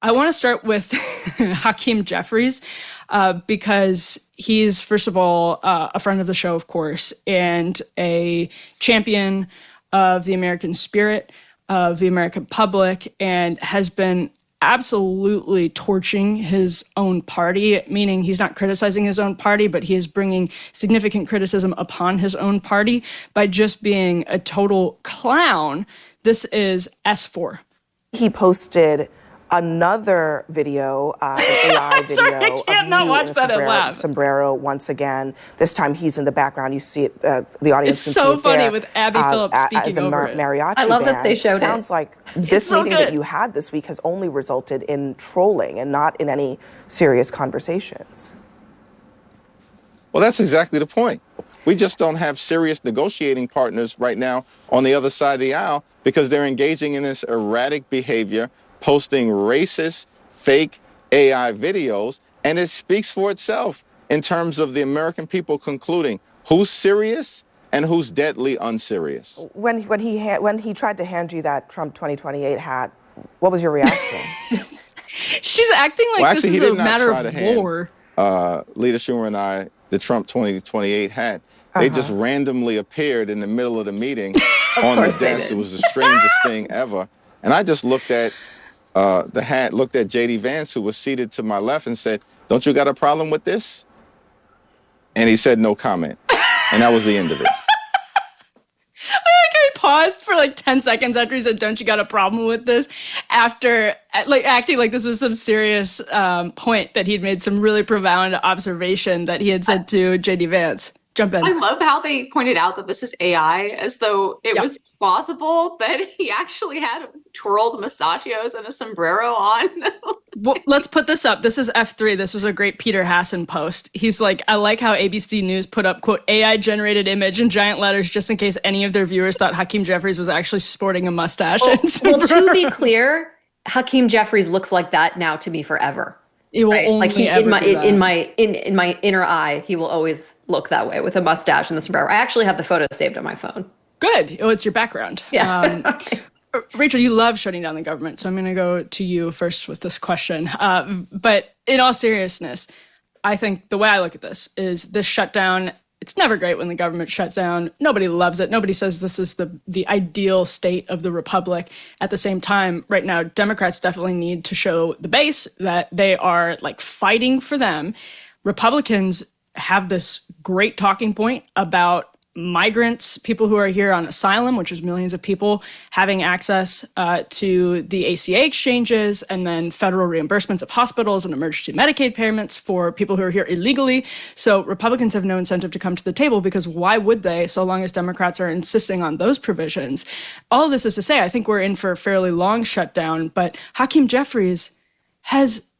I want to start with Hakeem Jeffries because he's, first of all, a friend of the show, of course, and a champion of the American spirit, of the American public, and has been absolutely torching his own party, meaning he's not criticizing his own party, but he is bringing significant criticism upon his own party by just being a total clown. This is S4. He posted another video, an AI video Sorry, I can't not watch that and laugh. Sombrero once again. This time he's in the background. You see it, the audience can see it there. It's so funny with Abby Phillips speaking as a over it. mariachi I love band. that they showed it. Sounds like this so meeting good. that you had this week has only resulted in trolling and not in any serious conversations. Well, that's exactly the point. We just don't have serious negotiating partners right now on the other side of the aisle because they're engaging in this erratic behavior, posting racist, fake AI videos, and it speaks for itself in terms of the American people concluding who's serious and who's deadly unserious. When he tried to hand you that Trump 2028 hat, what was your reaction? She's acting like this is a matter of war. Leader Schumer and I, the Trump 2028 hat. They just randomly appeared in the middle of the meeting on the desk. It was the strangest thing ever. And I just looked at the hat, looked at J.D. Vance, who was seated to my left, and said, "Don't you got a problem with this?" And he said no comment. And that was the end of it. I paused for like 10 seconds after he said, "Don't you got a problem with this?" After like acting like this was some serious point that he'd made, some really profound observation that he had said to J.D. Vance. Jump in. I love how they pointed out that this is AI, as though it was plausible that he actually had twirled mustachios and a sombrero on. Well, let's put this up. This is F3. This was a great Peter Hasson post. He's like, I like how ABC News put up, quote, AI-generated image in giant letters just in case any of their viewers thought Hakeem Jeffries was actually sporting a mustache. Well, to be clear, Hakeem Jeffries looks like that now to me forever. It will only like he, ever in my inner eye, he will always look that way with a mustache and the sombrero. I actually have the photo saved on my phone. Good. Oh, it's your background. Yeah. Rachel, you love shutting down the government, so I'm going to go to you first with this question. But in all seriousness, I think the way I look at this is this shutdown. It's never great when the government shuts down. Nobody loves it. Nobody says this is the ideal state of the republic. At the same time, right now, Democrats definitely need to show the base that they are like fighting for them. Republicans have this great talking point about migrants, people who are here on asylum, which is millions of people, having access to the ACA exchanges, and then federal reimbursements of hospitals and emergency Medicaid payments for people who are here illegally. So Republicans have no incentive to come to the table because why would they, so long as Democrats are insisting on those provisions? All of this is to say, I think we're in for a fairly long shutdown, but Hakeem Jeffries has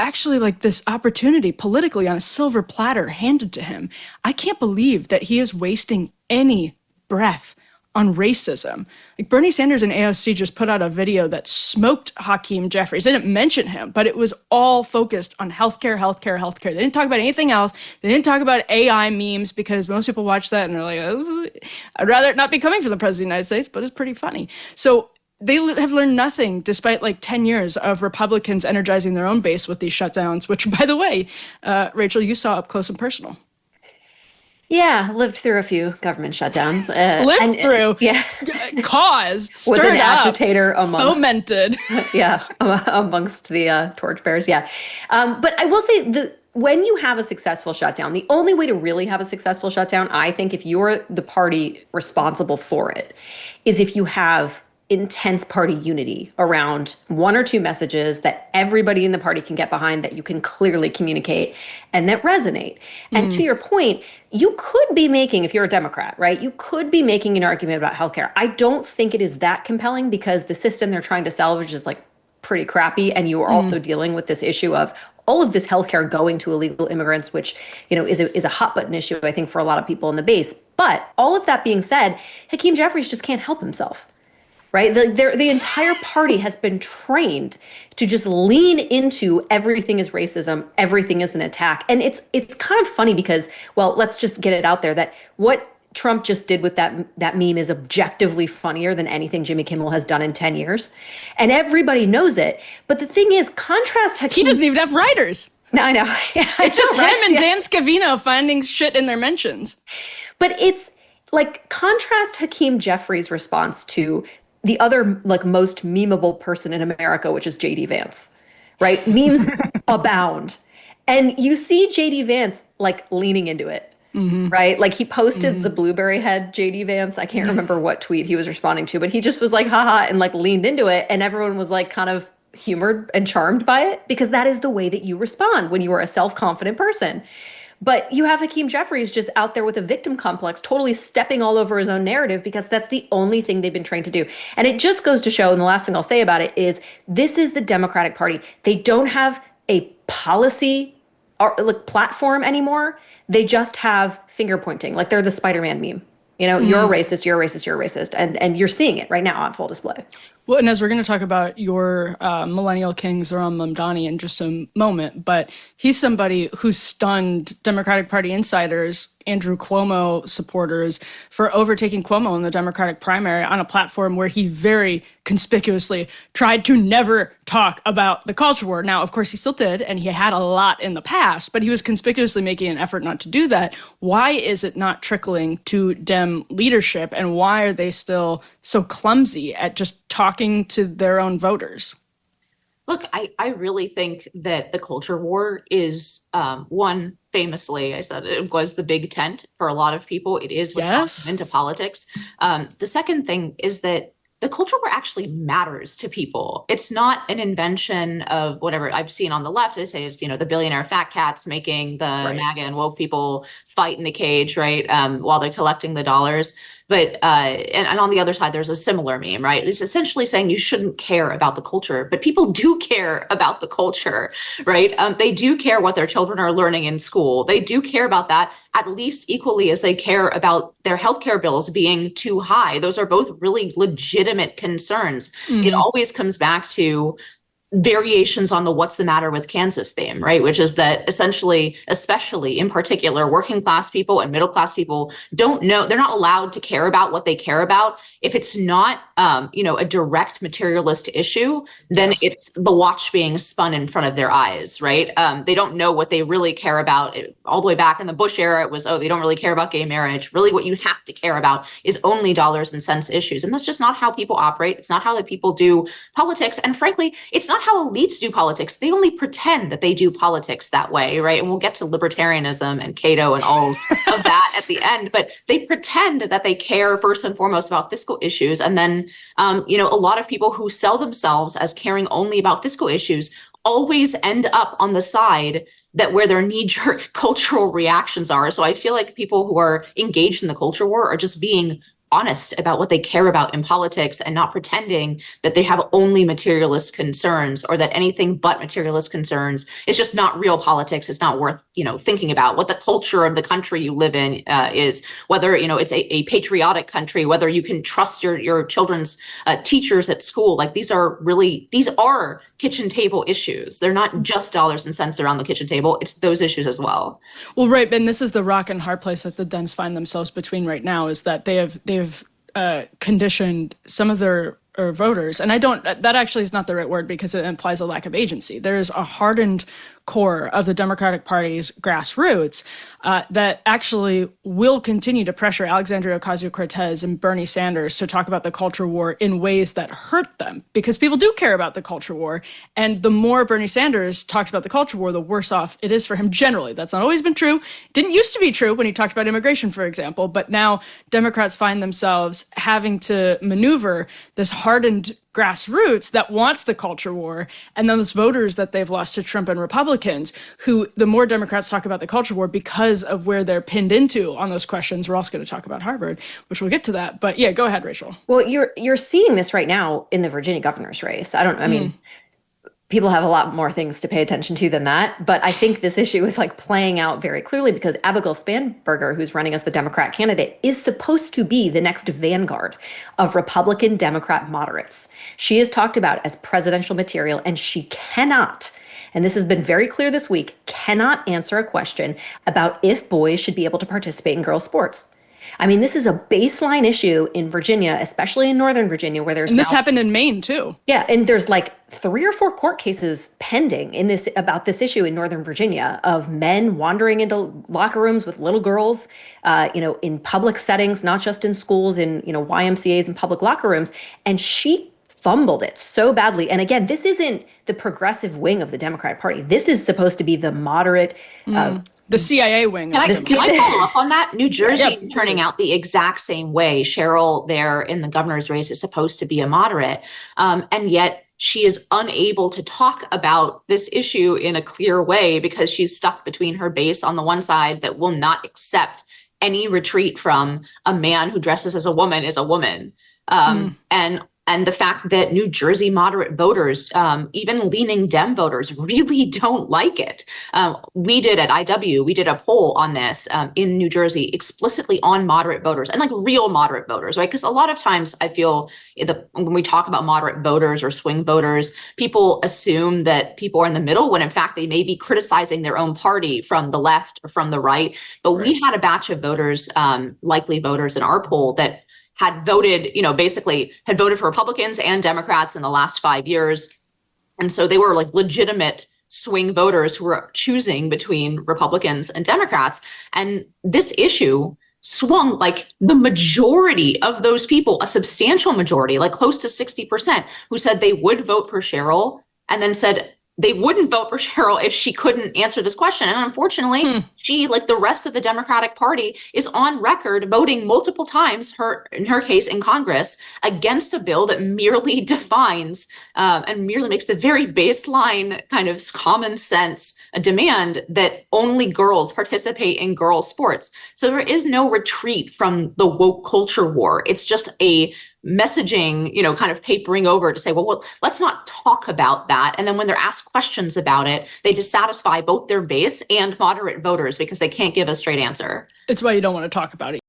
actually like this opportunity politically on a silver platter handed to him. I can't believe that he is wasting any breath on racism. Like Bernie Sanders and AOC just put out a video that smoked Hakeem Jeffries. They didn't mention him, but it was all focused on healthcare, healthcare, healthcare. They didn't talk about anything else. They didn't talk about AI memes because most people watch that and they're like, I'd rather it not be coming from the president of the United States, but it's pretty funny. So they have learned nothing despite like 10 years of Republicans energizing their own base with these shutdowns, which, by the way, Rachel, you saw up close and personal. Yeah, lived through a few government shutdowns. Caused, stirred with an up, agitator amongst, fomented. Amongst the torchbearers, But I will say, when you have a successful shutdown, the only way to really have a successful shutdown, I think, if you're the party responsible for it, is if you have intense party unity around one or two messages that everybody in the party can get behind, that you can clearly communicate and that resonate. And to your point, you could be making, if you're a Democrat, right, you could be making an argument about healthcare. I don't think it is that compelling because the system they're trying to salvage is like pretty crappy. And you are also dealing with this issue of all of this healthcare going to illegal immigrants, which, you know, is a hot button issue, I think, for a lot of people in the base. But all of that being said, Hakeem Jeffries just can't help himself. Right? The entire party has been trained to just lean into everything is racism, everything is an attack. And it's kind of funny because, well, let's just get it out there that what Trump just did with that meme is objectively funnier than anything Jimmy Kimmel has done in 10 years. And everybody knows it. But the thing is, contrast Hakeem. He doesn't even have writers. No, I know. Yeah, it's just him and Dan Scavino finding shit in their mentions. But it's like, contrast Hakeem Jeffries' response to the other like most memeable person in America, which is JD Vance, right? Memes abound. And you see JD Vance like leaning into it. Right? Like he posted the blueberry head JD Vance. I can't remember what tweet he was responding to, but he just was like, haha, and like leaned into it. And everyone was like kind of humored and charmed by it, because that is the way that you respond when you are a self-confident person. But you have Hakeem Jeffries just out there with a victim complex, totally stepping all over his own narrative, because that's the only thing they've been trained to do. And it just goes to show, and the last thing I'll say about it is, this is the Democratic Party. They don't have a policy or like platform anymore. They just have finger pointing, like they're the Spider-Man meme. You know, you're a racist, you're a racist, you're a racist. And you're seeing it right now on full display. Well, and as we're going to talk about your millennial king, Zohran Mamdani, in just a moment, but he's somebody who stunned Democratic Party insiders, Andrew Cuomo supporters, for overtaking Cuomo in the Democratic primary on a platform where he very conspicuously tried to never talk about the culture war. Now, of course, he still did, and he had a lot in the past, but he was conspicuously making an effort not to do that. Why is it not trickling to Dem leadership, and why are they still so clumsy at just talking to their own voters? Look, I really think that the culture war is one, famously, I said it was the big tent for a lot of people. It is what got them into politics. The second thing is that the culture war actually matters to people. It's not an invention of whatever I've seen on the left. They say it's, you know, the billionaire fat cats making the MAGA and woke people fight in the cage, right, while they're collecting the dollars. But and on the other side, there's a similar meme, right? It's essentially saying you shouldn't care about the culture, but people do care about the culture, right? They do care what their children are learning in school. They do care about that at least equally as they care about their healthcare bills being too high. Those are both really legitimate concerns. It always comes back to variations on the what's the matter with Kansas theme, right? Which is that essentially, especially in particular, working class people and middle class people don't know, they're not allowed to care about what they care about. If it's not, a direct materialist issue, then it's the watch being spun in front of their eyes, right? They don't know what they really care about. All the way back in the Bush era, it was, they don't really care about gay marriage. Really what you have to care about is only dollars and cents issues. And that's just not how people operate. It's not how the people do politics. And frankly, it's not how elites do politics. They only pretend that they do politics that way, right? And we'll get to libertarianism and Cato and all of that at the end, but they pretend that they care first and foremost about fiscal issues. And then, a lot of people who sell themselves as caring only about fiscal issues always end up on the side that where their knee-jerk cultural reactions are. So I feel like people who are engaged in the culture war are just being honest about what they care about in politics and not pretending that they have only materialist concerns or that anything but materialist concerns is just not real politics. It's not worth, thinking about what the culture of the country you live in is, whether, it's a patriotic country, whether you can trust your children's teachers at school. Like these are kitchen table issues. They're not just dollars and cents around the kitchen table. It's those issues as well. Well, right. And this is the rock and hard place that the Dems find themselves between right now, is that they have conditioned some of their voters. And that actually is not the right word, because it implies a lack of agency. There is a hardened core of the Democratic Party's grassroots that actually will continue to pressure Alexandria Ocasio-Cortez and Bernie Sanders to talk about the culture war in ways that hurt them, because people do care about the culture war. And the more Bernie Sanders talks about the culture war, the worse off it is for him generally. That's not always been true. Didn't used to be true when he talked about immigration, for example. But now Democrats find themselves having to maneuver this hardened grassroots that wants the culture war, and those voters that they've lost to Trump and Republicans, who the more Democrats talk about the culture war because of where they're pinned into on those questions. We're also going to talk about Harvard, which we'll get to that. But yeah, go ahead, Rachel. Well, you're seeing this right now in the Virginia governor's race. I mean, people have a lot more things to pay attention to than that. But I think this issue is like playing out very clearly because Abigail Spanberger, who's running as the Democrat candidate, is supposed to be the next vanguard of Republican Democrat moderates. She is talked about as presidential material, and she cannot, and this has been very clear this week, cannot answer a question about if boys should be able to participate in girls' sports. I mean, this is a baseline issue in Virginia, especially in Northern Virginia, where there's and this happened in Maine too. Yeah, and there's like 3 or 4 court cases pending about this issue in Northern Virginia of men wandering into locker rooms with little girls, in public settings, not just in schools, in YMCA's and public locker rooms, and she fumbled it so badly. And again, this isn't the progressive wing of the Democratic Party. This is supposed to be the moderate. The CIA wing. Can I follow up on that? New Jersey is turning out the exact same way. Cheryl there in the governor's race is supposed to be a moderate, and yet she is unable to talk about this issue in a clear way because she's stuck between her base on the one side that will not accept any retreat from a man who dresses as a woman is a woman. And the fact that New Jersey moderate voters, even leaning Dem voters, really don't like it. We did at IW, we did a poll on this in New Jersey explicitly on moderate voters and like real moderate voters, right? Because a lot of times I feel when we talk about moderate voters or swing voters, people assume that people are in the middle when in fact they may be criticizing their own party from the left or from the right. But we had a batch of voters, likely voters in our poll that had voted, basically had voted for Republicans and Democrats in the last 5 years. And so they were like legitimate swing voters who were choosing between Republicans and Democrats. And this issue swung like the majority of those people, a substantial majority, like close to 60%, who said they would vote for Cheryl and then said they wouldn't vote for Cheryl if she couldn't answer this question. And unfortunately, she, like the rest of the Democratic Party, is on record voting multiple times, in her case in Congress, against a bill that merely defines and merely makes the very baseline kind of common sense a demand that only girls participate in girls' sports. So there is no retreat from the woke culture war. It's just a messaging, kind of papering over to say, well, let's not talk about that. And then when they're asked questions about it, they dissatisfy both their base and moderate voters because they can't give a straight answer. It's why you don't want to talk about it.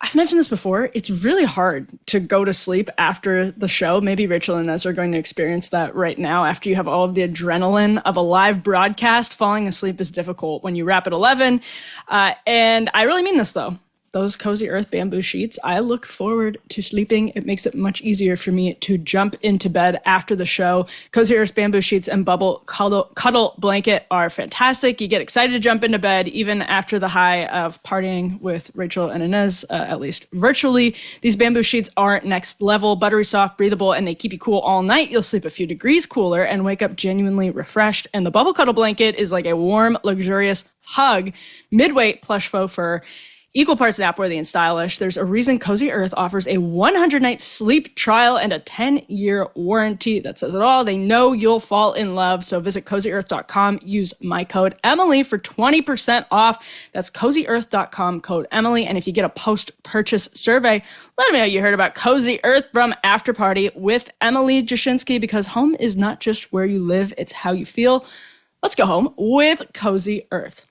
I've mentioned this before. It's really hard to go to sleep after the show. Maybe Rachel and Inez are going to experience that right now. After you have all of the adrenaline of a live broadcast, falling asleep is difficult when you wrap at 11. And I really mean this, though. Those Cozy Earth bamboo sheets, I look forward to sleeping. It makes it much easier for me to jump into bed after the show. Cozy Earth bamboo sheets and bubble cuddle blanket are fantastic. You get excited to jump into bed even after the high of partying with Rachel and Inez, at least virtually. These bamboo sheets are next level, buttery soft, breathable, and they keep you cool all night. You'll sleep a few degrees cooler and wake up genuinely refreshed. And the bubble cuddle blanket is like a warm, luxurious hug, mid-weight plush faux fur, equal parts nap-worthy and stylish. There's a reason Cozy Earth offers a 100-night sleep trial and a 10-year warranty. That says it all. They know you'll fall in love. So visit CozyEarth.com. Use my code Emily for 20% off. That's CozyEarth.com, code Emily. And if you get a post-purchase survey, let me know you heard about Cozy Earth from After Party with Emily Jashinsky, because home is not just where you live, it's how you feel. Let's go home with Cozy Earth.